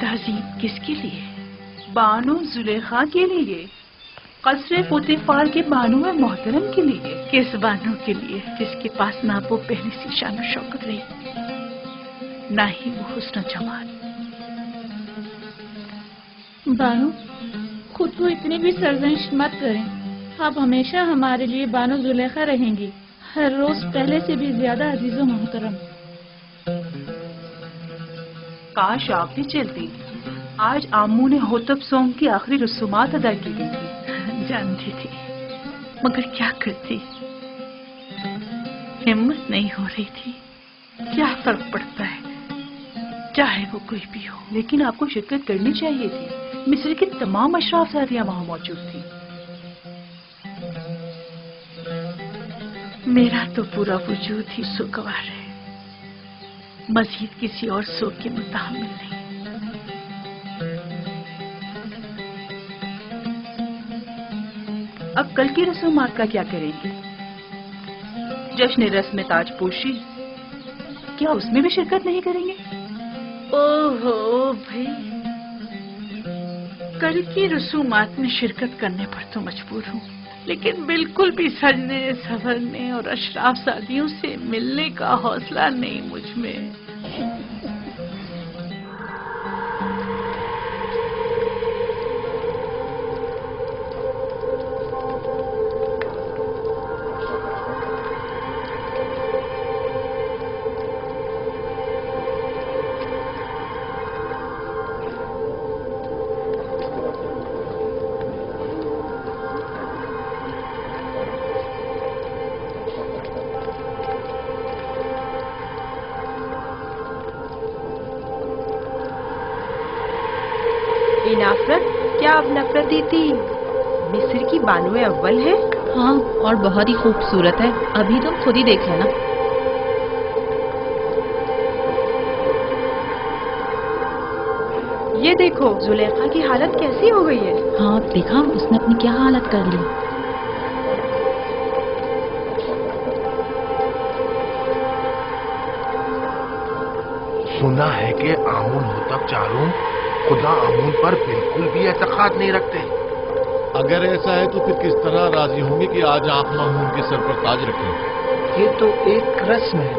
تہذیب کس کے لیے؟ بانو زلیخا کے لیے، قصر پوتیفار کے بانو محترم کے لیے۔ کس بانو کے لیے جس کے پاس نہ وہ پہلی سی شان و شوکت رہی، نہ ہی وہ حسن و جمال؟ بانو خود کو اتنی بھی سرزنش مت کریں، آپ ہمیشہ ہمارے لیے بانو زلیخا رہیں گی، ہر روز پہلے سے بھی زیادہ عزیز و محترم۔ کاش آپ بھی چلتی، آج آمو نے ہوتب سونگ کی آخری رسومات ادا کی گئی تھی۔ جانتی تھی مگر کیا کرتی، ہمت نہیں ہو رہی تھی۔ کیا فرق پڑتا ہے چاہے وہ کوئی بھی ہو؟ لیکن آپ کو شرکت کرنی چاہیے تھی، مصر کی تمام اشراف زادیاں وہاں موجود تھیں۔ میرا تو پورا وجود ہی سوگوار ہے، مزید کسی اور سو کے متحمل نہیں۔ اب کل کی رسومات کا کیا کریں گے؟ جشن رسم تاج پوشی، کیا اس میں بھی شرکت نہیں کریں گے؟ اوہو بھائی، کل کی رسومات میں شرکت کرنے پر تو مجبور ہوں، لیکن بالکل بھی سجنے سنورنے اور اشراف زادیوں سے ملنے کا حوصلہ نہیں مجھ میں۔ نفرت، کیا اب نفرتی تھی مصر کی بانو اول ہے؟ ہاں، اور بہت ہی خوبصورت ہے، ابھی تم خود ہی دیکھ لینا۔ یہ دیکھو زلیخا کی حالت کیسی ہو گئی ہے۔ ہاں دیکھا اس نے اپنی کیا حالت کر لی۔ سنا ہے کہ آمون ہوتب چاروں خدا آمون پر بالکل بھی اعتقاد نہیں رکھتے۔ اگر ایسا ہے تو پھر کس طرح راضی ہوں گے کہ آج آپ مامون کے سر پر تاج رکھیں؟ یہ تو ایک رسم ہے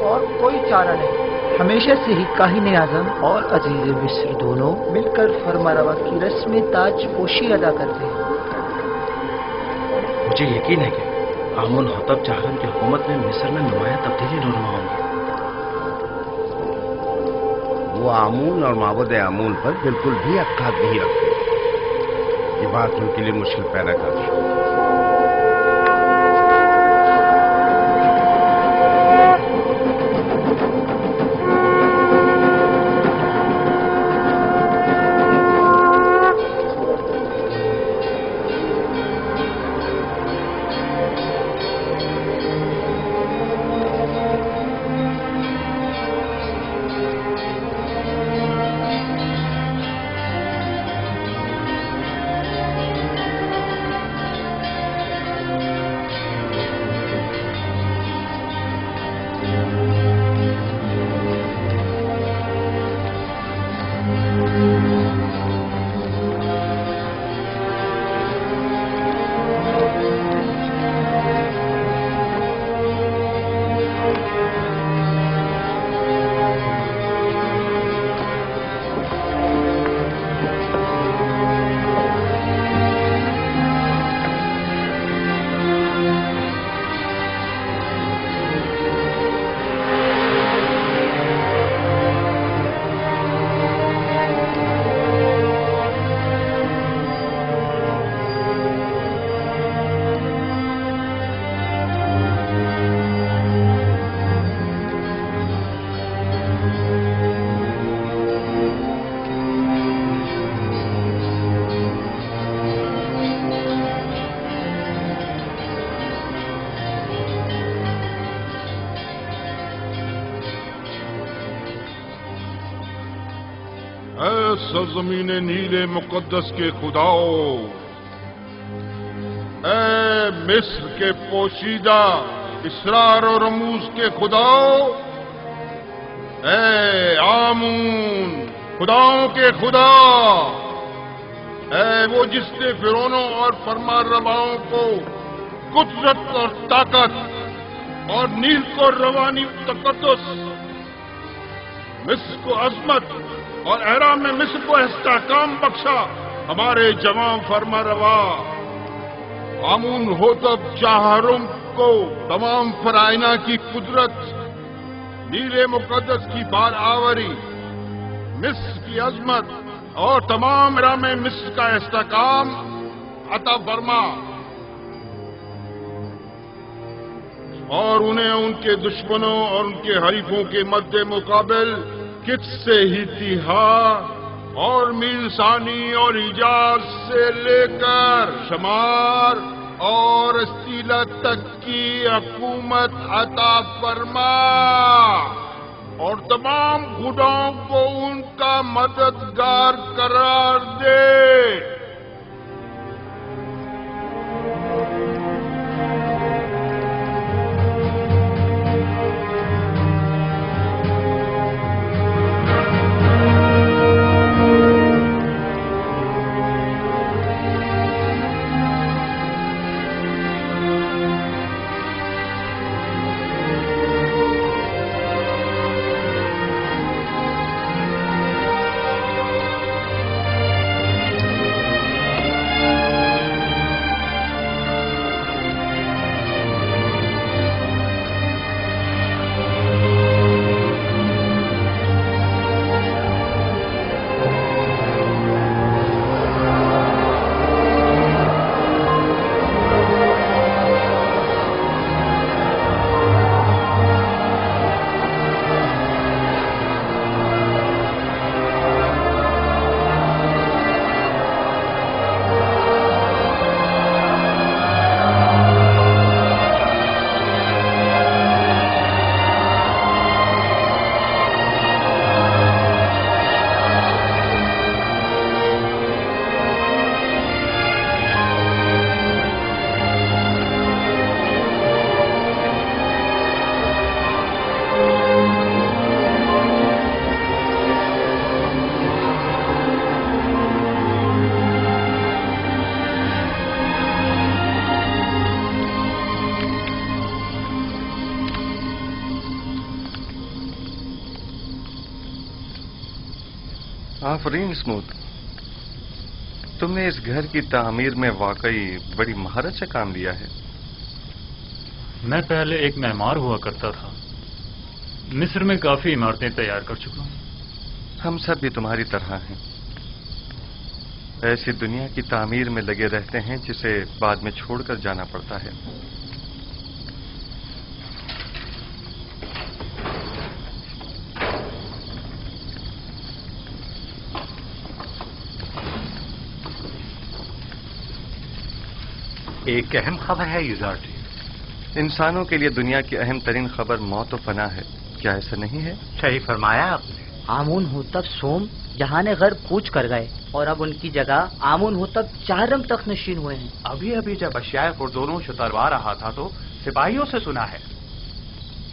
اور کوئی چارہ نہیں۔ ہمیشہ سے ہی کاہن اعظم اور عزیز مصر دونوں مل کر فرما روا کی رسم تاج پوشی ادا کرتے ہیں۔ مجھے یقین ہے کہ آمون ہوتب چاروں کی حکومت میں مصر میں نمایاں تبدیلی رونما ہوں گی۔ وہ آمون اور معبود آمون پر بالکل بھی اعتقاد نہیں رکھتے، یہ بات ان کے لیے مشکل پیدا کرتی ہے۔ اے سرزمین نیل مقدس کے خداؤ، اے مصر کے پوشیدہ اسرار و رموز کے خداؤ، اے آمون खुदाओं के खुदा, है वो जिसने फिरौनों और फरमारवाओं को कुदरत और ताकत और नील को रवानी तकद्दुस, मिस्र को अजमत और एहराम में मिस्र को इस्तेहकाम बख्शा। हमारे जवां फरमारवा आमून होतब चाहरुम को तमाम फराइना की कुदरत, नीले मुकद्दस की बार आवरी, मिस्र की अजमत और तमाम एहराम में मिस्र का इस्तेहकाम अता फरमा, और उन्हें उनके दुश्मनों और उनके हरीफों के मद्दे मुकाबिल किससे ही तिहा और मीलसानी और इजाज से लेकर शमार और अस्तीला तक की हुकूमत अता फरमा, और तमाम खुदाओं को उनका मददगार करार दे। आफरीन स्मूथ, तुमने इस घर की तामीर में वाकई बड़ी महारत से काम लिया है। मैं पहले एक मेहमान हुआ करता था, मिस्र में काफी इमारतें तैयार कर चुका हूं। हम सब भी तुम्हारी तरह हैं, ऐसी दुनिया की तामीर में लगे रहते हैं जिसे बाद में छोड़कर जाना पड़ता है। एक अहम खबर है युजार्टी। इंसानों के लिए दुनिया की अहम तरीन खबर मौत व फना है, क्या ऐसा नहीं है? सही फरमाया आपने। आमून होतब सोम जहाने घर कूच कर गए और अब उनकी जगह आमून होतब चारम तक नशीन हुए हैं। अभी अभी जब अशियाए और दोनों शुतरवा रहा था तो सिपाहियों से सुना है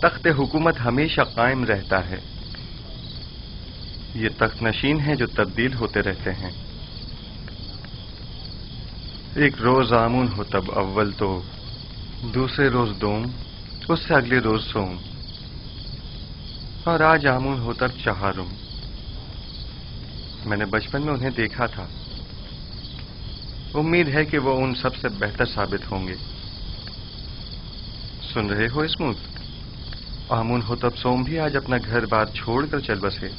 तख्त हुकूमत हमेशा कायम रहता है। ये तख्त नशीन है जो तब्दील होते रहते हैं। एक रोज आमून हो तब अव्वल तो, दूसरे रोज दोम, उससे अगले रोज सोम, और आज आमून हो तब चहारुम। मैंने बचपन में उन्हें देखा था। उम्मीद है कि वो उन सबसे बेहतर साबित होंगे। सुन रहे हो स्मूथ? आमून हो तब सोम भी आज अपना घर बार छोड़कर चल बसे।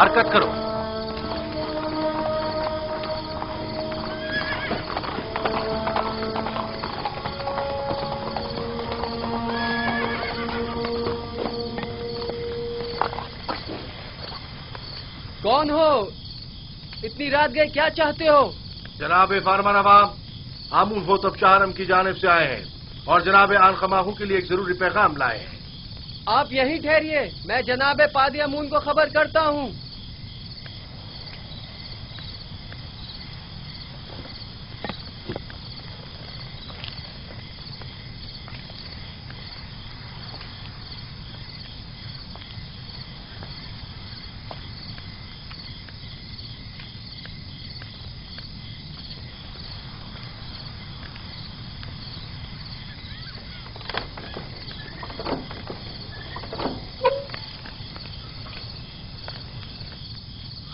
حرکت کرو. کون ہو؟ اتنی رات گئے کیا چاہتے ہو؟ جناب فارمر عوام آمون ہوتب چہارم کی جانب سے آئے ہیں اور جناب آن خماہو کے لیے ایک ضروری پیغام لائے ہیں. آپ یہیں ٹھہریے، میں جناب پادی امون کو خبر کرتا ہوں.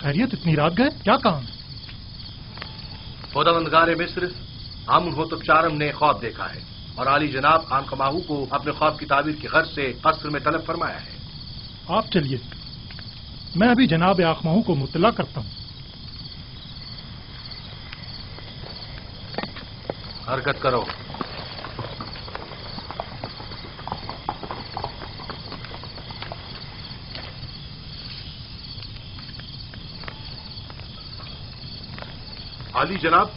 خیریت، اتنی رات گئے کیا کام؟ خداوندگار مصر آمون ہوتب چارم نے خواب دیکھا ہے اور عالی جناب آن خماہو کو اپنے خواب کی تعبیر کی غرض سے قصر میں طلب فرمایا ہے. آپ چلیے، میں ابھی جناب آخماہو کو مطلع کرتا ہوں. حرکت کرو. عالی جناب،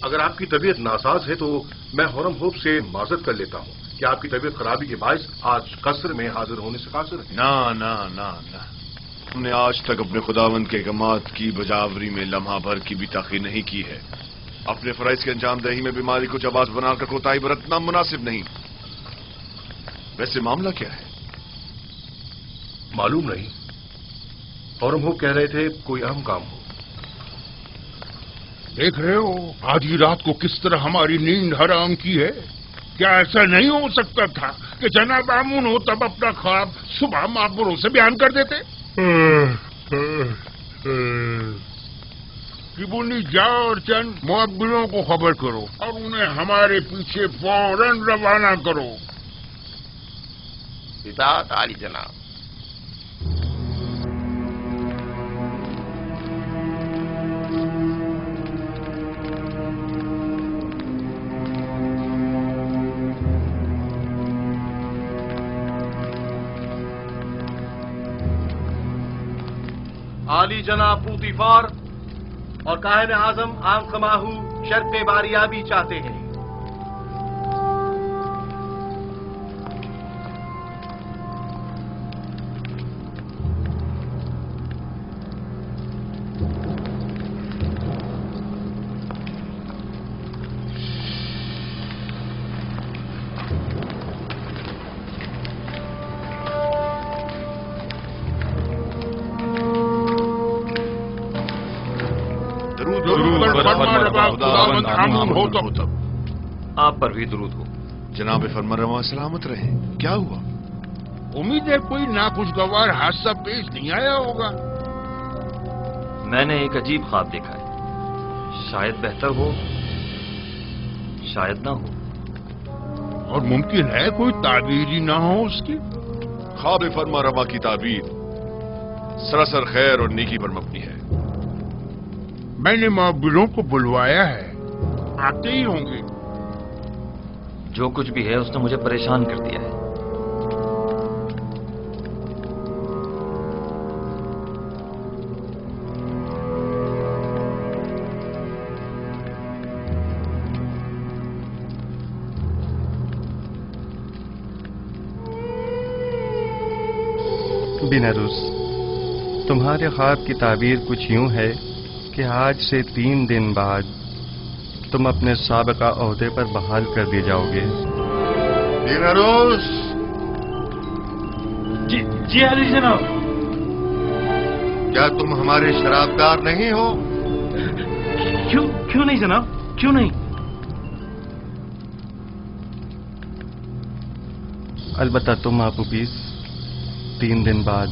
اگر آپ کی طبیعت ناساز ہے تو میں حرم ہوپ سے معذرت کر لیتا ہوں کہ آپ کی طبیعت خرابی کے باعث آج قصر میں حاضر ہونے سے قاصر ہے. نہ ہم نے آج تک اپنے خداوند کے احکامات کی بجاوری میں لمحہ بھر کی بھی تاخیر نہیں کی ہے. اپنے فرائض کے انجام دہی میں بیماری کو جواز بنا کر کوتاہی برتنا مناسب نہیں. ویسے معاملہ کیا ہے؟ معلوم نہیں. حرم ہوپ کہہ رہے تھے کوئی اہم کام ہو. دیکھ رہے ہو آدھی رات کو کس طرح ہماری نیند حرام کی ہے. کیا ایسا نہیں ہو سکتا تھا کہ جناب آمون ہو تب اپنا خواب صبح معبروں سے بیان کر دیتے؟ کبونی جاؤ اور چند معبروں کو خبر کرو اور انہیں ہمارے پیچھے فوراً روانہ کرو. اطاعت عالی جناب. عالی جناب پوتیفار اور کاہن اعظم آن خماہو شرط باریابی چاہتے ہیں. آپ پر بھی درود ہو. جناب فرمانروا سلامت رہے. کیا ہوا؟ امید ہے کوئی ناخوشگوار حادثہ پیش نہیں آیا ہوگا. میں نے ایک عجیب خواب دیکھا ہے. شاید بہتر ہو، شاید نہ ہو. اور ممکن ہے کوئی تعبیر ہی نہ ہو اس کی. خواب فرمانروا کی تعبیر سراسر خیر اور نیکی پر مبنی ہے. میں نے معبروں کو بلوایا ہے، آتے ہی ہوں گے. جو کچھ بھی ہے اس نے مجھے پریشان کر دیا ہے. بینروس، تمہارے خواب کی تعبیر کچھ یوں ہے کہ آج سے 3 دن بعد تم اپنے سابقہ عہدے پر بحال کر دیے جاؤ گے. بینروس. جی علی جناب. کیا تم ہمارے شرابدار نہیں ہو؟ کیوں نہیں جناب، کیوں نہیں؟ البتہ تم آپ پیس 3 دن بعد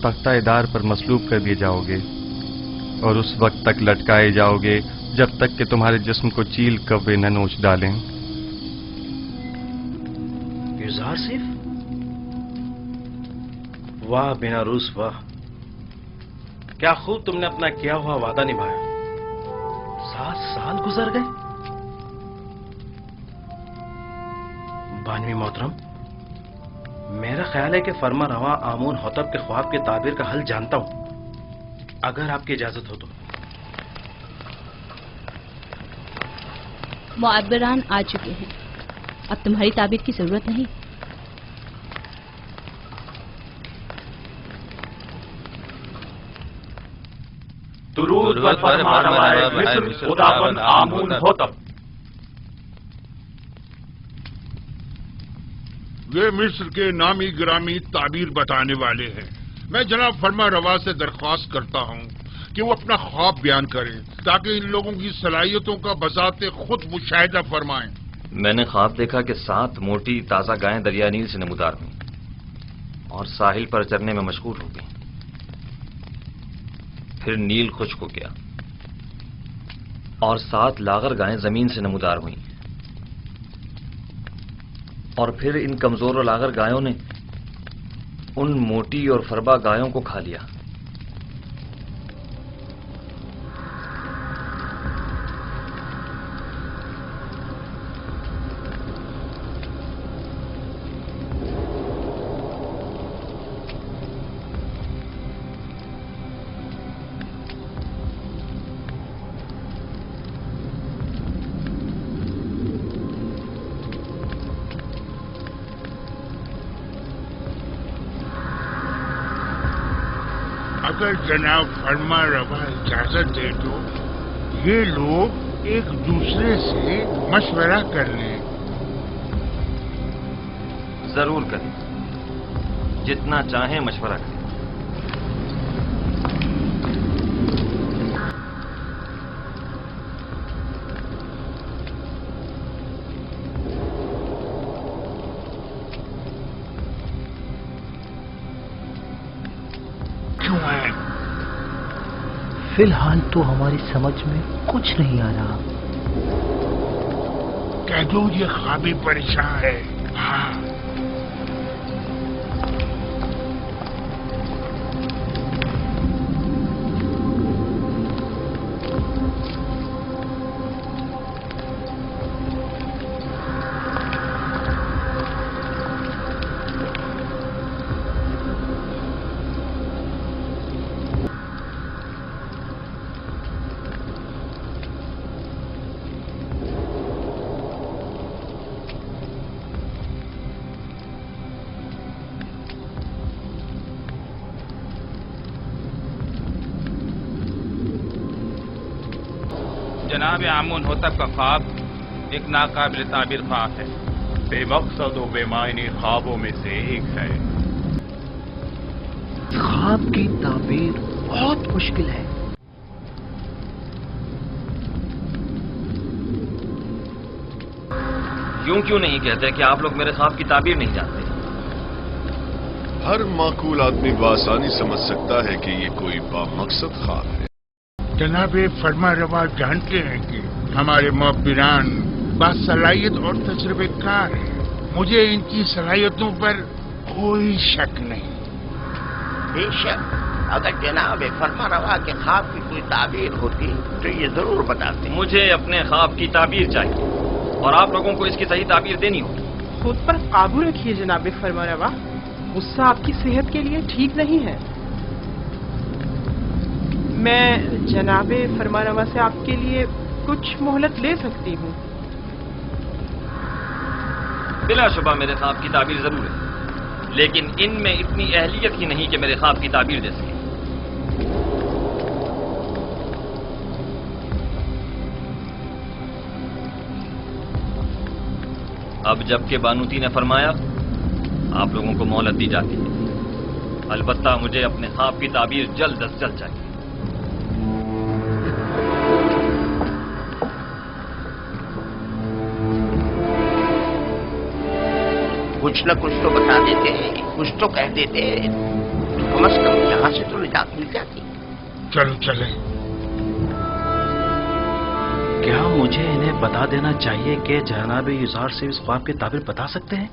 تختہ ادار پر مصلوب کر دیے جاؤ گے اور اس وقت تک لٹکائے جاؤ گے جب تک کہ تمہارے جسم کو چیل کوے نہ نوچ ڈالیں. یوزار صرف वाह बेनारूस वाह, क्या खूब तुमने अपना किया हुआ वादा निभाया। 7 साल गुजर गए। बानवी मोहतरम, मेरा ख्याल है कि फरमा रवा आमून होतब के ख्वाब के ताबीर का हल जानता हूं, अगर आपकी इजाजत हो तो। मुअब्बिरान आ चुके हैं, अब तुम्हारी ताबीर की जरूरत नहीं। दुरूद व फरमा रवाए मिस्र खुदावंद आमून होतब। वे मिस्र के नामी ग्रामी ताबीर बताने वाले हैं। मैं जनाब फरमा रवा से दरख्वास्त करता हूं कि वो अपना ख्वाब बयान करें ताकि इन लोगों की सलाहियतों का बजाते खुद मुशाहिदा फरमाएं। मैंने ख्वाब देखा कि 7 मोटी ताजा गायें दरिया नील से नमूदार हुई और साहिल पर चरने में मशगूल हो गई। फिर नील खुश्क हो गया और 7 लागर गायें जमीन से नमूदार हुई और फिर इन कमजोर और लागर गायों ने उन मोटी और फरबा गायों को खा लिया। अगर जनाब फरमा रवा इजाजत दे तो ये लोग एक दूसरे से मशवरा कर लें। जरूर करें, जितना चाहें मशवरा करें। फिलहाल तो हमारी समझ में कुछ नहीं आ रहा। कह दो ये ख्वाबी परेशान है। हाँ, जनाब आमून होतब का ख्वाब एक नाकाबिल ताबीर ख्वाब है, बेमकसद और बेमायने ख्वाबों में से एक है। ख्वाब की ताबीर बहुत मुश्किल है। क्यों नहीं कहते कि आप लोग मेरे ख्वाब की ताबीर नहीं जानते? हर माकूल आदमी बआसानी समझ सकता है कि ये कोई बामकसद ख्वाब है। जनाब फरमा रवा जानते हैं कि हमारे मुअब्बिरान बासलाहियत और तजुर्बेकार हैं। मुझे इनकी सलाहियतों पर कोई शक नहीं। बेशक अगर जनाब फरमा रवा के ख्वाब की कोई ताबीर होती तो ये जरूर बताते। मुझे अपने ख्वाब की ताबीर चाहिए और आप लोगों को इसकी सही ताबीर देनी होगी। खुद पर काबू रखिए जनाब फरमा रवा, गुस्सा आपकी सेहत के लिए ठीक नहीं है। मैं जनाब फरमा रवा से आपके लिए कुछ मोहलत ले सकती हूँ। बिलाशुबा मेरे ख्वाब की ताबीर जरूर है, लेकिन इनमें इतनी अहलियत ही नहीं कि मेरे ख्वाब की ताबीर दे सके। अब जबकि बानूती ने फरमाया, आप लोगों को मोहलत दी जाती है। अलबत्ता मुझे अपने ख्वाब की ताबीर जल्द अज जल्द चाहिए। कुछ न कुछ तो बता देते, कुछ तो कह देते, कम से कम यहाँ से तो निजात मिल जाती। चलो चले। क्या मुझे इन्हें बता देना चाहिए कि जनाब युजार से इस ख्वाब की ताबीर बता सकते हैं?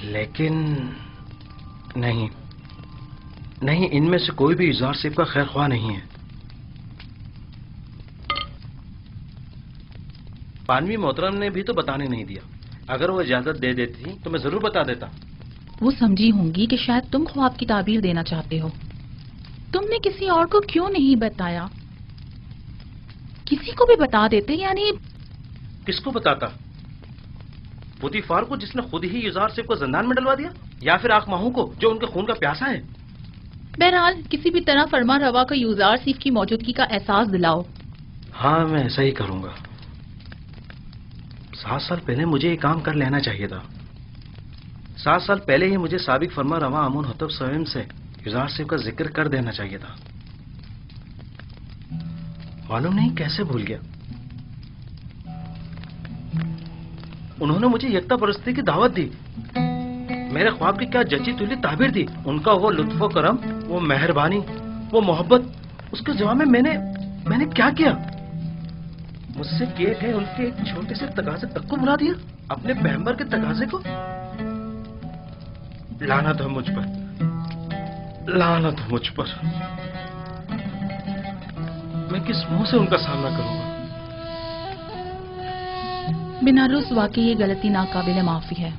लेकिन نہیں نہیں، ان میں سے کوئی بھی اظہار صاحب کا خیر خواہ نہیں ہے. بانوی محترم نے بھی تو بتانے نہیں دیا. اگر وہ اجازت دے دیتی تو میں ضرور بتا دیتا. وہ سمجھی ہوں گی کہ شاید تم خواب کی تعبیر دینا چاہتے ہو. تم نے کسی اور کو کیوں نہیں بتایا؟ کسی کو بھی بتا دیتے. یعنی کس کو بتاتا؟ پوتیفار کو جس نے خود ہی اظہار صاحب کو زندان میں ڈلوا دیا، یا پھر آنکھ ماہوں کو جو ان کے خون کا پیاسا ہے؟ بہرحال کسی بھی طرح فرما روا کو یوزار صیف کی موجودگی کا احساس دلاؤ. ہاں میں ایسا ہی کروں گا. 7 سال پہلے مجھے یہ کام کر لینا چاہیے تھا. 7 سال پہلے ہی مجھے سابق فرما روا امون حطب سویم سے یوزار صاحب کا ذکر کر دینا چاہیے تھا. معلوم نہیں کیسے بھول گیا. انہوں نے مجھے یکتا پرستی کی دعوت دی. میرے خواب کی کیا جچی تلی تعبیر دی. ان کا وہ لطف و کرم، وہ مہربانی، وہ محبت، اس کے جواب میں میں نے کیا کیا؟ مجھ سے کیے گئے ان کے ایک چھوٹے سے تقاضے تک کو بلا دیا. اپنے پیغمبر کے تقاضے کو. لعنت ہے مجھ پر، لعنت ہے مجھ پر. میں کس منہ سے ان کا سامنا کروں گا؟ بنارس واقعی یہ غلطی ناقابل معافی ہے.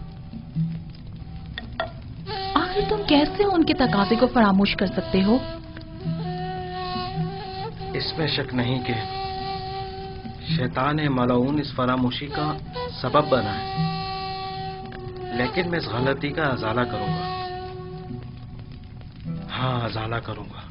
آخر تم کیسے ان کے تقاضے کو فراموش کر سکتے ہو؟ اس میں شک نہیں کہ شیطان ملعون اس فراموشی کا سبب بنا ہے، لیکن میں اس غلطی کا ازالہ کروں گا. ہاں ازالہ کروں گا.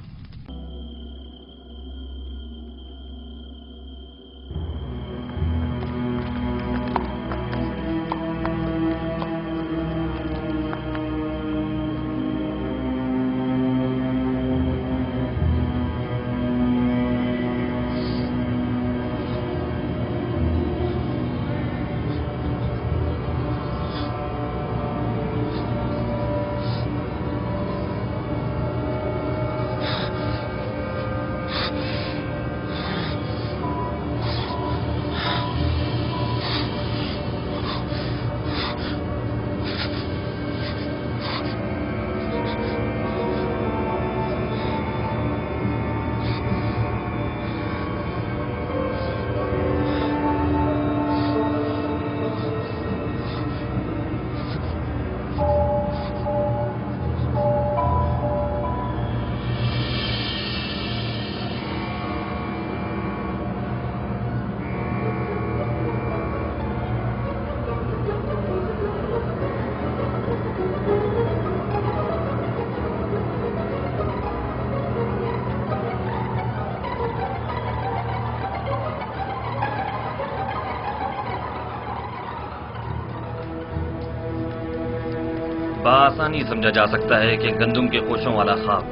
بآسانی سمجھا جا سکتا ہے کہ گندم کے کوشوں والا خواب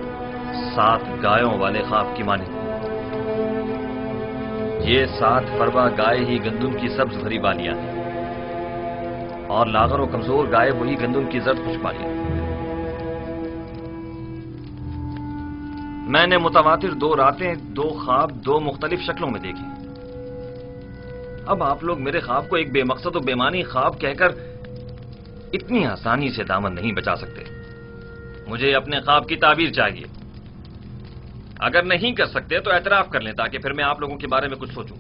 7 گایوں والے خواب کی مانند. یہ 7 فربا گائے ہی گندم کی سبز بھری بالیاں ہیں اور لاغر و کمزور گائے وہی گندم کی زرد خوش بالیاں. میں نے متواتر 2 راتیں 2 خواب 2 مختلف شکلوں میں دیکھی. اب آپ لوگ میرے خواب کو ایک بے مقصد و بے معنی خواب کہہ کر اتنی آسانی سے دامن نہیں بچا سکتے. مجھے اپنے خواب کی تعبیر چاہیے. اگر نہیں کر سکتے تو اعتراف کر لیں تاکہ پھر میں آپ لوگوں کے بارے میں کچھ سوچوں.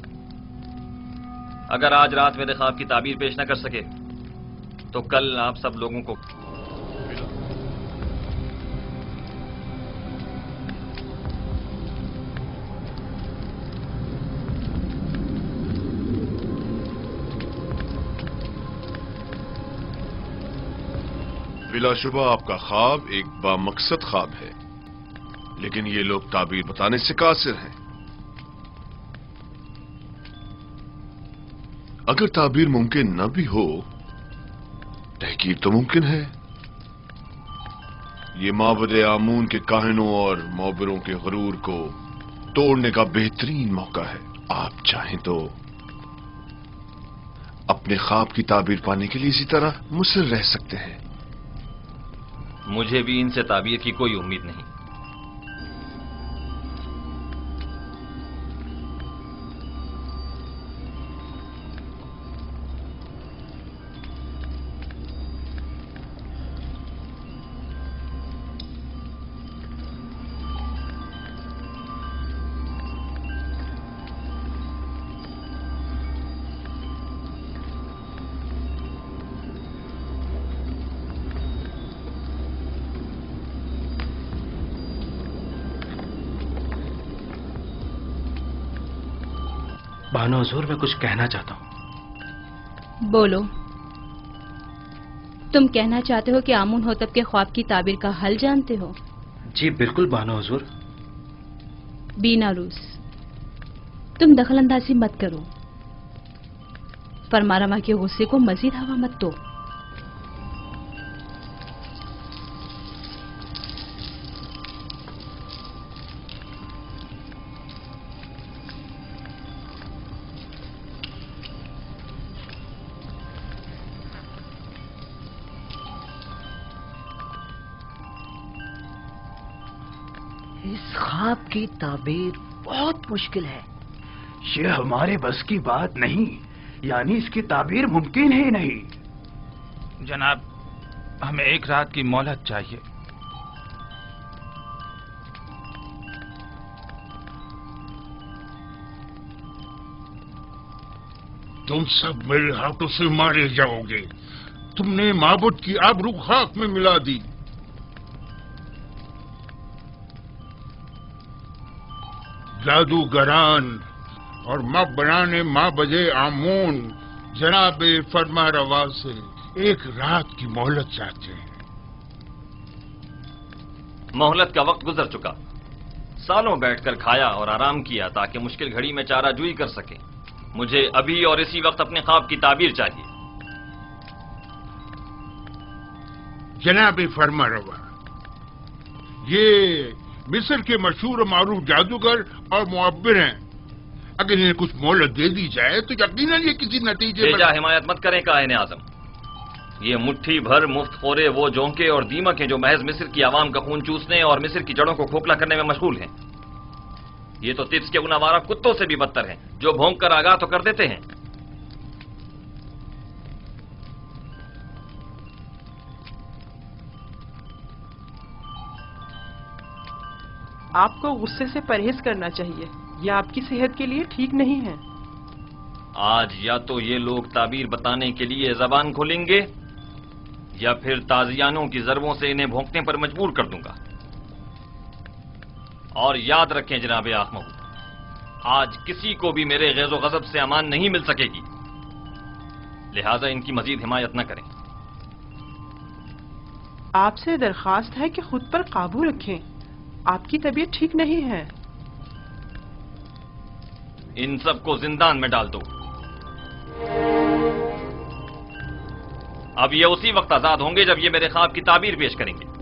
اگر آج رات میرے خواب کی تعبیر پیش نہ کر سکے تو کل آپ سب لوگوں کو بلا شبہ آپ کا خواب ایک بامقصد خواب ہے، لیکن یہ لوگ تعبیر بتانے سے قاصر ہیں. اگر تعبیر ممکن نہ بھی ہو، تحقیق تو ممکن ہے. یہ معبد آمون کے کاہنوں اور معبروں کے غرور کو توڑنے کا بہترین موقع ہے. آپ چاہیں تو اپنے خواب کی تعبیر پانے کے لیے اسی طرح مصر رہ سکتے ہیں. مجھے بھی ان سے تعبیر کی کوئی امید نہیں. बानो हुजूर, मैं कुछ कहना चाहता हूँ। बोलो। तुम कहना चाहते हो कि आमून होतब के ख्वाब की ताबीर का हल जानते हो? जी बिल्कुल बानो हुजूर। बीनारूस, तुम दखल अंदाजी मत करो। फरमारवा के गुस्से को मजीद हवा मत दो। इस ख्वाब की ताबीर बहुत मुश्किल है। ये हमारे बस की बात नहीं, यानी इसकी ताबीर मुमकिन ही नहीं। जनाब, हमें एक रात की मोहलत चाहिए। तुम सब मेरे हाथों से मारे जाओगे। तुमने माबूद की आबरू खाक में मिला दी। जादूगरान और माँ बनाने माँ बजे आमून जनाब फरमा रवा से एक रात की मोहलत चाहते हैं। मोहलत का वक्त गुजर चुका। सालों बैठकर खाया और आराम किया ताकि मुश्किल घड़ी में चाराजूई कर सके। मुझे अभी और इसी वक्त अपने ख्वाब की ताबीर चाहिए। जनाब फरमा रवा, ये मिस्र के मशहूर और मारूफ जादूगर और मुअब्बिर हैं। अगर इन्हें कुछ मोहलत दे दी जाए तो यकीनन ये किसी नतीजे बेजा हिमायत मत करें कायने आजम। ये मुट्ठी भर मुफ्त खोरे वो जोंके और दीमक हैं जो महज मिस्र की आवाम का खून चूसने और मिस्र की जड़ों को खोखला करने में मशगूल हैं। ये तो तिब्स के उन आवारा कुत्तों से भी बदतर हैं जो भौंक कर आगाह तो कर देते हैं। आपको गुस्से से परहेज करना चाहिए, यह आपकी सेहत के लिए ठीक नहीं है। आज या तो ये लोग ताबीर बताने के लिए जबान खोलेंगे या फिर ताजियानों की जरबों से इन्हें भौंकने पर मजबूर कर दूंगा। और याद रखें जनाब आखमहू, आज किसी को भी मेरे गैज़ो गज़ब से अमान नहीं मिल सकेगी, लिहाजा इनकी मजीद हिमायत न करें। आपसे दरख्वास्त है कि खुद पर काबू रखें, आपकी तबीयत ठीक नहीं है। इन सबको जिंदान में डाल दो। अब ये उसी वक्त आजाद होंगे जब ये मेरे ख्वाब की ताबीर पेश करेंगे।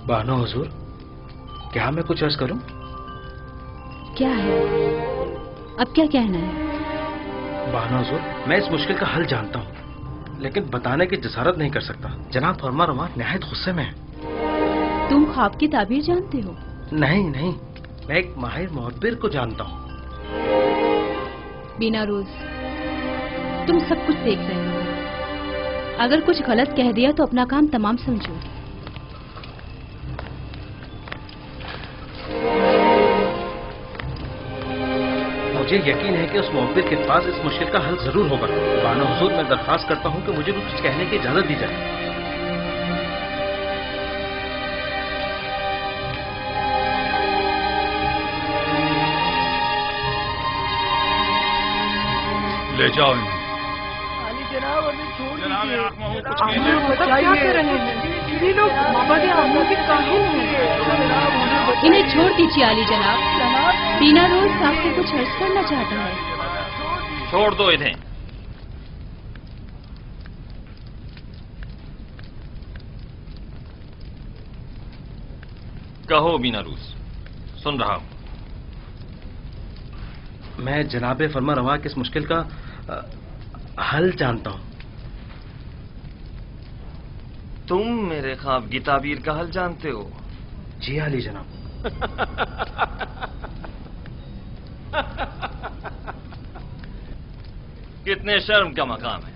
बानो हुजूर, क्या मैं कुछ अर्ज करूं? क्या है? अब क्या कहना है? बानो हुजूर, मैं इस मुश्किल का हल जानता हूं, लेकिन बताने की जसारत नहीं कर सकता। जनाब फरमा रवा निहायत गुस्से में है। तुम ख्वाब की ताबीर जानते हो? नहीं नहीं, मैं एक माहिर मुहब्बिर को जानता हूं। बीनारूस, तुम सब कुछ देख रहे हो। अगर कुछ गलत कह दिया तो अपना काम तमाम समझो। मुझे यकीन है कि उस मुहब्बिर के पास इस मुश्किल का हल जरूर होगा। बानो हुजूर, मैं दरख्वास्त करता हूं कि मुझे कुछ कहने की इजाजत दी जाए। ले जाओ। जनाब, हमें छोड़ दीजिए। क्या कर रहे हैं ये लोग? माबद आमून के काहिल हैं। इन्हें छोड़ दीजिए आली जनाब। बीनारूस आपसे कुछ अर्ज करना चाहता है। छोड़ दो इन्हें। कहो बीनारूस, सुन रहा हूं। मैं जनाब फरमा रवा की इस मुश्किल का हल जानता हूं। तुम मेरे ख्वाब की ताबीर का हल जानते हो? जी आली जनाब। कितने शर्म का मकाम है।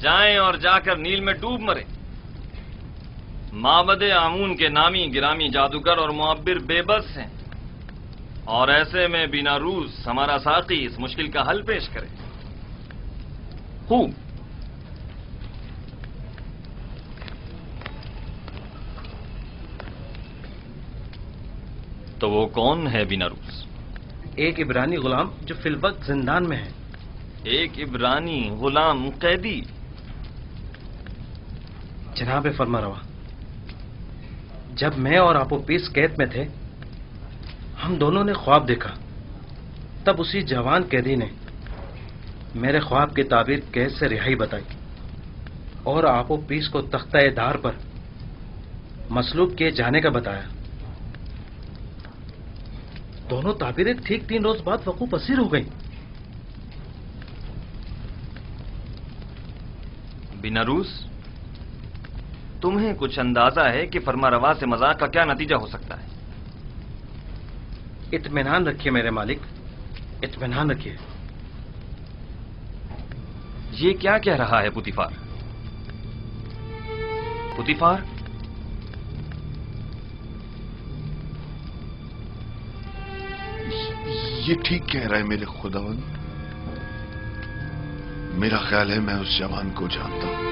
جائیں اور جا کر نیل میں ڈوب مریں۔ معبد آمون کے نامی گرامی جادوگر اور معبر بے بس ہیں، اور ایسے میں بنا روز ہمارا ساقی اس مشکل کا حل پیش کرے۔ خوب، تو وہ کون ہے بنا روز؟ ایک عبرانی غلام جو فی الوقت زندان میں ہے۔ ایک عبرانی غلام قیدی؟ جناب فرماروا، جب میں اور آپوپیس قید میں تھے، ہم دونوں نے خواب دیکھا۔ تب اسی جوان قیدی نے میرے خواب کی تعبیر قید سے رہائی بتائی اور آپوپیس کو تختہ دار پر مصلوب کیے جانے کا بتایا۔ دونوں تعبیریں ٹھیک 3 روز بعد وقوع پذیر ہو گئیں۔ بنا روز، تمہیں کچھ اندازہ ہے کہ فرما روا سے مذاق کا کیا نتیجہ ہو سکتا ہے؟ اطمینان رکھیے میرے مالک، اطمینان رکھیے۔ یہ کیا کہہ رہا ہے پوتیفار؟ پوتیفار، یہ ٹھیک کہہ رہا ہے میرے خداوند۔ میرا خیال ہے میں اس جوان کو جانتا ہوں۔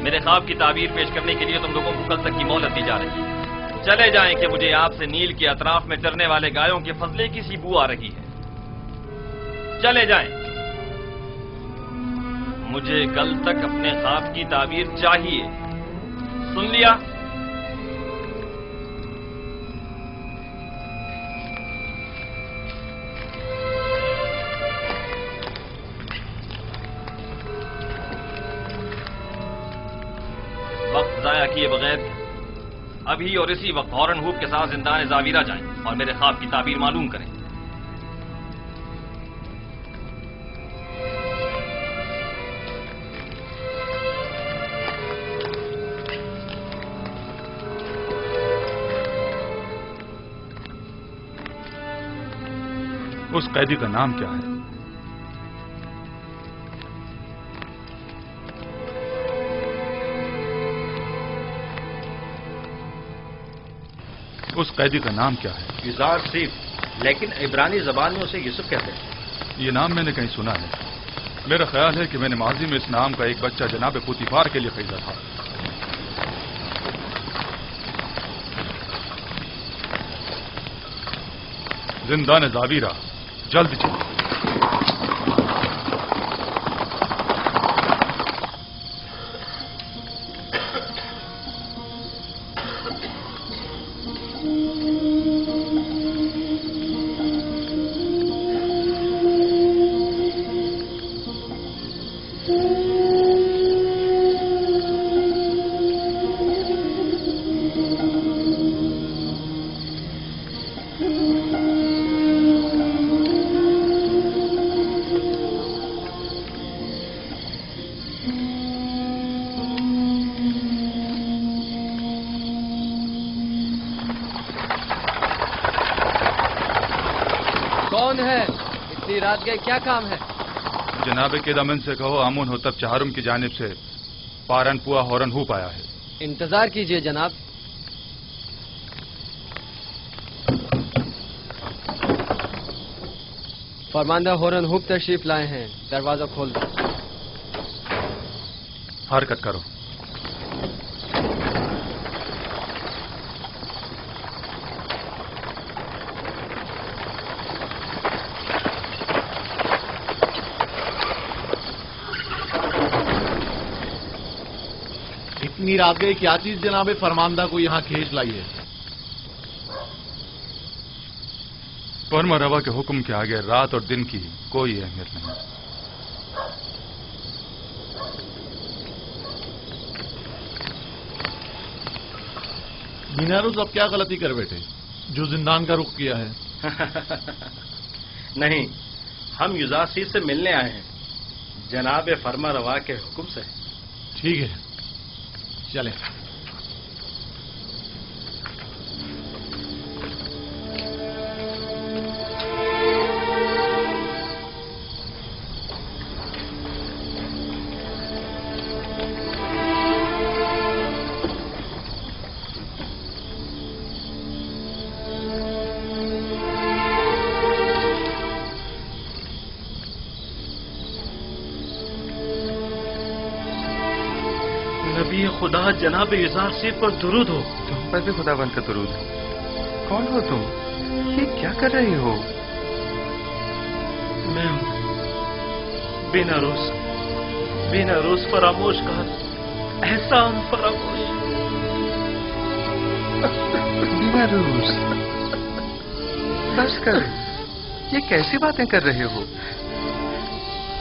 میرے خواب کی تعبیر پیش کرنے کے لیے تم لوگوں کو کل تک کی مہلت دی جا رہی ہے۔ چلے جائیں کہ مجھے آپ سے نیل کے اطراف میں چرنے والے گایوں کے فضلے کی سی بو آ رہی ہے۔ چلے جائیں، مجھے کل تک اپنے خواب کی تعبیر چاہیے۔ سن لیا؟ وقت ضائع کیے بغیر ابھی اور اسی وقت ہارن ہوپ کے ساتھ زندان زاویرہ جائیں اور میرے خواب کی تعبیر معلوم کریں۔ اس قیدی کا نام کیا ہے؟ اس قیدی کا نام کیا ہے؟ یوزار سیف، لیکن عبرانی زبان میں اسے یوسف کہتے ہیں۔ یہ نام میں نے کہیں سنا ہے۔ میرا خیال ہے کہ میں نے ماضی میں اس نام کا ایک بچہ جناب پوتیفار کے لیے خریدا تھا۔ زندان زاویرہ، جلد چلو۔ کون ہے؟ اتنی رات گئے، کیا کام ہے؟ جناب کیدامن سے کہو آمون ہوتب چہارم کی جانب سے پارن پوا ہورن ہوپ آیا ہے۔ انتظار کیجئے جناب۔ فرماندہ ہورن ہوپ تشریف لائے ہیں، دروازہ کھول دو۔ حرکت کرو۔ اتنی رات گئی، کیا چیز جناب فرماندہ کو یہاں کھینچ لائی ہے؟ فرما روا کے حکم کے آگے رات اور دن کی کوئی اہمیت نہیں۔ بیناروز اب کیا غلطی کر بیٹھے جو زندان کا رخ کیا ہے؟ نہیں، ہم یوزاسی سے ملنے آئے ہیں، جناب فرما روا کے حکم سے۔ ٹھیک ہے، چلیں۔ नबी खुदा जनाब इज़ारसीर पर दुरूद हो। तुम पर भी खुदावंद का दुरूद हो। कौन हो तुम? ये क्या कर रहे हो? मैं बिना रोज फरामोश का एहसान फरामोश। बिना रोज बस कर। ये कैसी बातें कर रहे हो?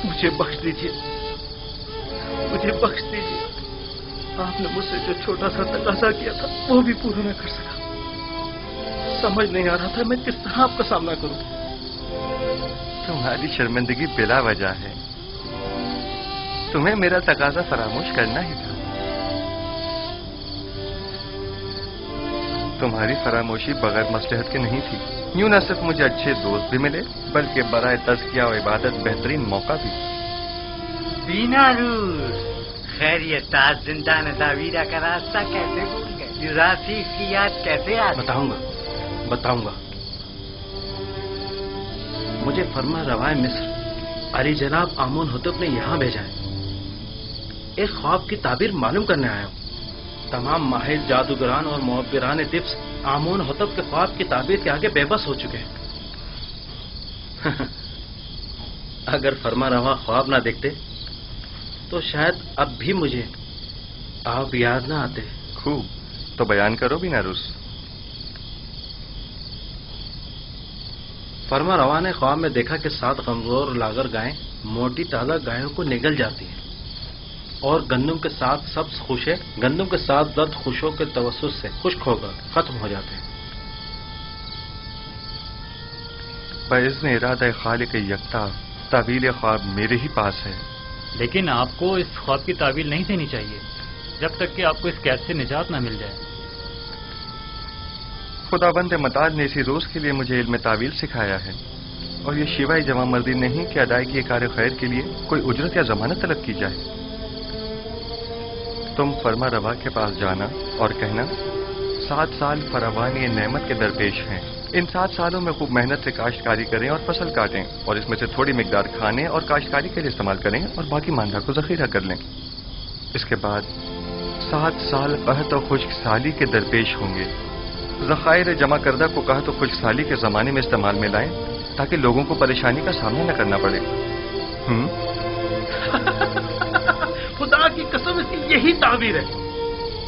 मुझे बख्श दीजिए, मुझे बख्श दीजिए। आपने मुझसे जो छोटा सा तकाजा किया था वो भी पूरा न कर सका। समझ नहीं आ रहा था मैं किस तरह आपका सामना करूं। तुम्हारी शर्मिंदगी बिला वजह है। तुम्हें मेरा तकाजा फरामोश करना ही था। तुम्हारी फरामोशी बगैर मसलहत के नहीं थी। यूं न सिर्फ मुझे अच्छे दोस्त भी मिले बल्कि बराए तज़किया और इबादत बेहतरीन मौका भी। बिना रूस खैरियत, आज जिंदा नदावीरा का रास्ता कैसे भूल गए? युरासी की याद कैसे आ? बताऊंगा। मुझे फरमा रवाए मिस्र अली जनाब आमून हुतब ने यहाँ भेजा है। एक ख्वाब की ताबीर मालूम करने आया हूँ। तमाम माहिर जादूगरान और मुअब्बिरान दिफ्स आमून हुतब के ख्वाब की ताबीर के आगे बेबस हो चुके हैं। अगर फरमा रवा ख्वाब ना देखते तो शायद अब भी मुझे आप याद ना आते। खूब, तो बयान करो बिना रुस। फरमा रवा ने ख्वाब में देखा कि 7 कमजोर लागर गायें मोटी ताजा गायों को निगल जाती हैं और गंदम के 7 सब्ज खुशे गंदम के 7 दर्द खुशों के तवस्सुस से खुश्क होकर खत्म हो जाते हैं। बइज़्न इरादा खालिक यकता तावील ख्वाब मेरे ही पास है। लेकिन आपको इस ख्वाब की तावील नहीं देनी चाहिए जब तक कि आपको इस कैद से निजात ना मिल जाए। खुदाबंद मताज ने इसी रोज के लिए मुझे इल्म तावील सिखाया है और ये शिवाय जमा मर्दी नहीं कि अदायगी कार खैर के लिए कोई उजरत या जमानत तलब की जाए। तुम फरमा रवा के पास जाना और कहना 7 साल फरावानी नेमत के दरपेश हैं। इन 7 सालों में खूब मेहनत से काश्तकारी करें और फसल काटें और इसमें से थोड़ी मिकदार खाने और काश्तकारी के लिए इस्तेमाल करें और बाकी मांदा को जखीरा कर लें। इसके बाद 7 साल कहत और खुश्क साली के दरपेश होंगे। ज़खायर जमा करदा को कहत और खुश्क साली के ज़माने में इस्तेमाल में लाएं ताकि लोगों को परेशानी का सामना न करना पड़े। खुदा की कसम इसकी यही ताबीर है।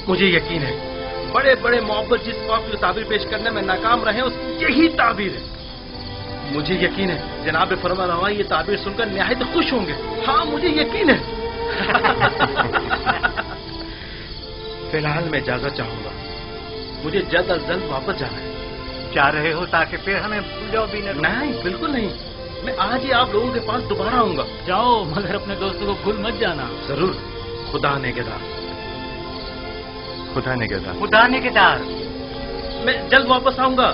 मुझे यकीन है बड़े बड़े मोहब्बत जिस ख्वाब की ताबीर पेश करने में नाकाम रहे उसकी यही ताबीर है। मुझे यकीन है जनाब फरमा रवा ये ताबीर सुनकर निहायत खुश होंगे। हाँ मुझे यकीन है। फिलहाल मैं इजाजत चाहूंगा, मुझे जल्द अज जल्द वापस जाना है। जा रहे हो ताकि फिर हमें भूल जाओ भी नहीं, बिल्कुल नहीं। मैं आज ही आप लोगों के पास दोबारा आऊंगा। जाओ मगर अपने दोस्तों को भूल मत जाना। जरूर। खुदा नेगेदार। खुदा नेगेदार। खुदा नेगेदार। मैं जल्द वापस आऊंगा।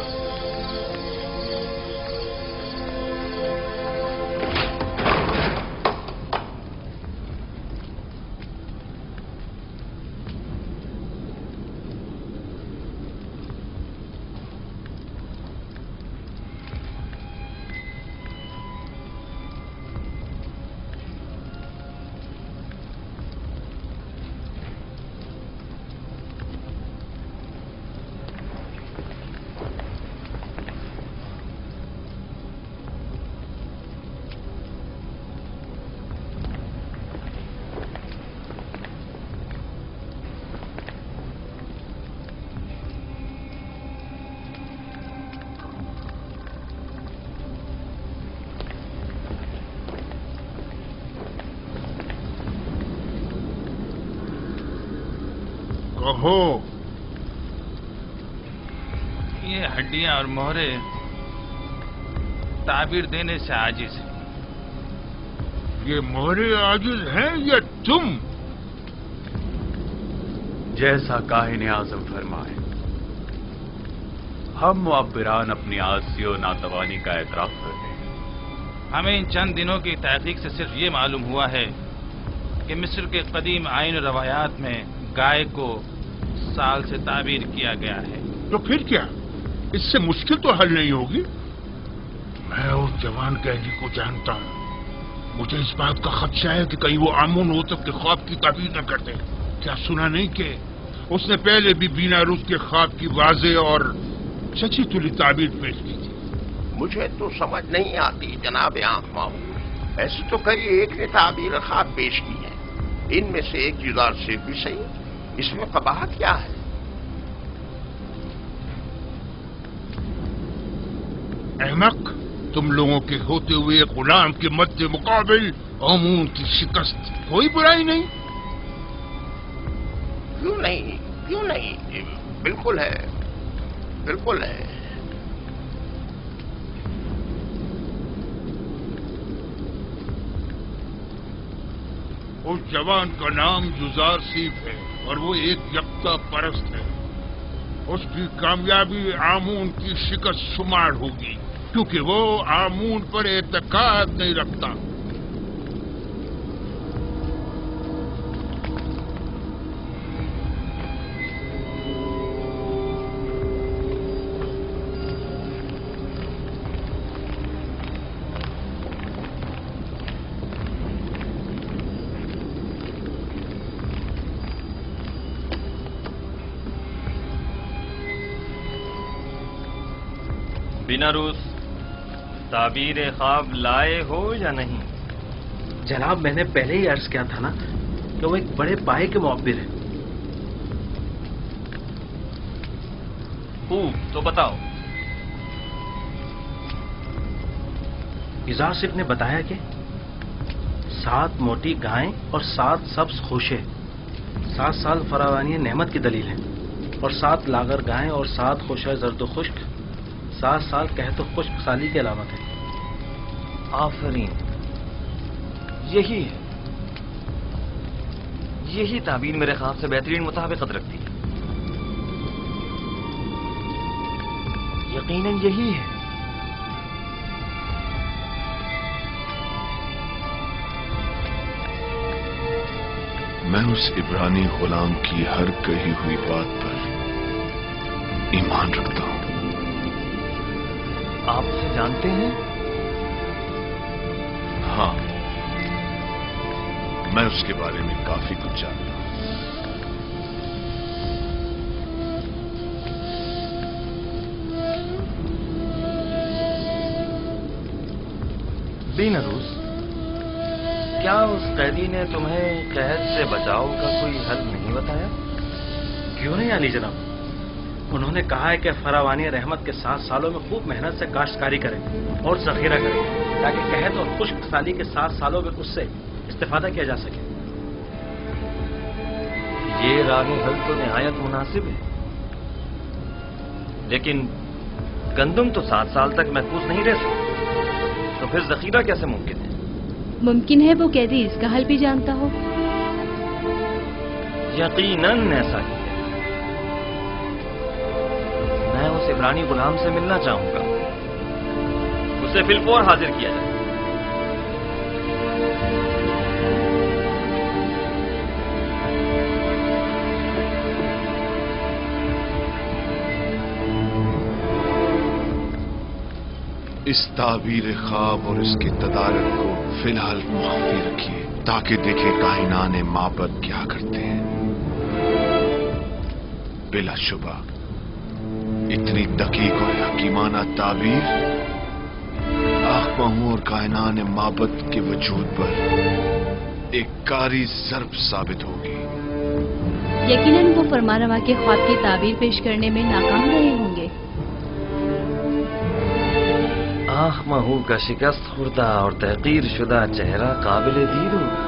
कहो। ये हड्डियां और मोहरे ताबीर देने से आजिज है। ये मोहरे आजिज हैं या तुम? जैसा काहिन आज़म फरमाए, हम मुअब्बिरान अपनी आज़ी और नातवानी का एतराफ करते हैं। हमें इन चंद दिनों की तहकीक से सिर्फ ये मालूम हुआ है कि मिस्र के कदीम आइन रवायात में गाय को साल से ताबीर किया गया है। तो फिर क्या, इससे मुश्किल तो हल नहीं होगी। मैं उस जवान कैदी को जानता हूँ। मुझे इस बात का खदशा है कि कहीं वो आमून होतब के ख्वाब की ताबीर न कर दे। क्या सुना नहीं कि उसने पहले भी बीना रूस के ख्वाब की वाज़ेह और सच्ची तुली ताबीर पेश की थी? मुझे तो समझ नहीं आती जनाब आंख माहू। ऐसी तो कई एक ने ताबीर ख्वाब पेश की है, इनमें से एक जुज़ार से भी सही, इसमें कबाहत क्या है? अहमक, तुम लोगों के होते हुए गुलाम के मध्य मुकाबिल आमून की शिकस्त कोई बुराई नहीं। क्यों नहीं, क्यों नहीं, बिल्कुल है, बिल्कुल है। उस जवान का नाम जुज़ार सीफ है और वो एक यकता परस्त है। उसकी कामयाबी आमून की शिकस्त शुमार होगी, क्योंकि वो आमून पर एतकाद नहीं रखता। बिना रूस, ताबीर ख्वाब लाए हो या नहीं? जनाब, मैंने पहले ही अर्ज किया था ना कि वो एक बड़े पाए के मुअब्बिर है। तो बताओ। इज़ार सिर्फ ने बताया कि 7 मोटी गायें और 7 सब्ज खोशे 7 साल फरावानी नेमत की दलील है, और 7 लागर गायें और 7 खोशा जर्द खुश्क 7 साल कहतो खुश्क साली की अलामत है। आफरीन, यही है, यही ताबीर मेरे ख्वाब से बेहतरीन मुताबिकत रखती है। यकीनन यही है। मैं उस इब्रानी गुलाम की हर कही हुई बात पर ईमान रखता हूं। आप उसे जानते हैं? हाँ, मैं उसके बारे में काफी कुछ जानता हूं। बीनरूस, क्या उस कैदी ने तुम्हें कैद से बचाव का कोई हल नहीं बताया? क्यों नहीं आली जनाब, उन्होंने कहा है कि फरावानी रहमत के 7 सालों में खूब मेहनत से काश्तकारी करें और जखीरा करें, ताकि कहत और खुश्क साली के 7 सालों में उससे इस्तेफादा किया जा सके। ये राह हल तो निहायत मुनासिब है, लेकिन गंदुम तो 7 साल तक महफूज नहीं रह सकती, तो फिर जखीरा कैसे मुमकिन है? मुमकिन है वो कैदी इसका हल भी जानता हो। यकीनन ऐसा ही है। मैं उस इब्रानी गुलाम से मिलना चाहूंगा, उसे फिलफौर हाजिर किया जाए। इस ताबीर ख्वाब और इसके तदारक को फिलहाल मुख्फी रखिए, ताकि देखे कायनाने माबद क्या करते हैं। बिलाशुबा इतनी दकीक और हकीमाना ताबीर आखमाहू और कायनाने माबद के वजूद पर एक कारी ज़र्ब साबित होगी। यकीनन वो फरमानवा के ख्वाब की ताबीर पेश करने में नाकाम रहे होंगे। आखमाहू का शिकस्त खुर्दा और तहकीर शुदा चेहरा काबिल दीद होगा।